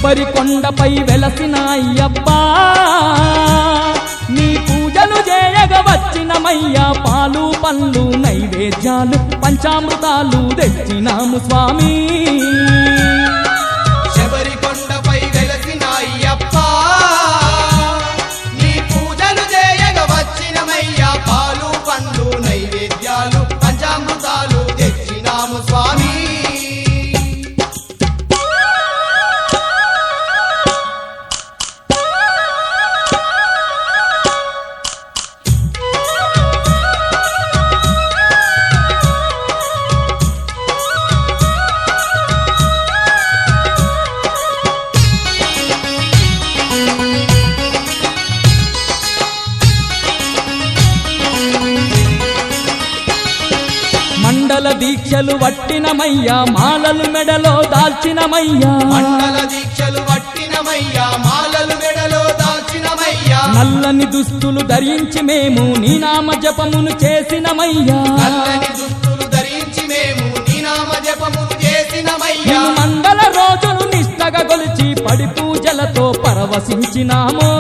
శబరి కొండపై వెలసిన అయ్యప్పా నీ పూజలు చేయగ వచ్చినమయ్యా పాలు పండ్లు నైవేద్యాలు పంచామృతాలు తెచ్చినాము స్వామి శబరి కొండపై వెలసిన అయ్యప్పా నీ పూజలు చేయగ వచ్చినమయ్యా పాలు పండ్లు నైవేద్యాలు పంచామృతాలు తెచ్చినాము స్వామి మండల దీక్షలు వట్టినమయ్యా మాలలు మెడలో దాల్చినమయ్యా మండల దీక్షలు వట్టినమయ్యా మాలలు మెడలో దాల్చినమయ్యా నల్లని దుస్తులు ధరించి మేము నీ నామ జపమును చేసినమయ్యా నల్లని దుస్తులు ధరించి మేము నీ నామ జపమును చేసినమయ్యా నిన్ను మండల రోజులు నిష్టగా గొలిచి పడి పూజలతో పరవశించినాము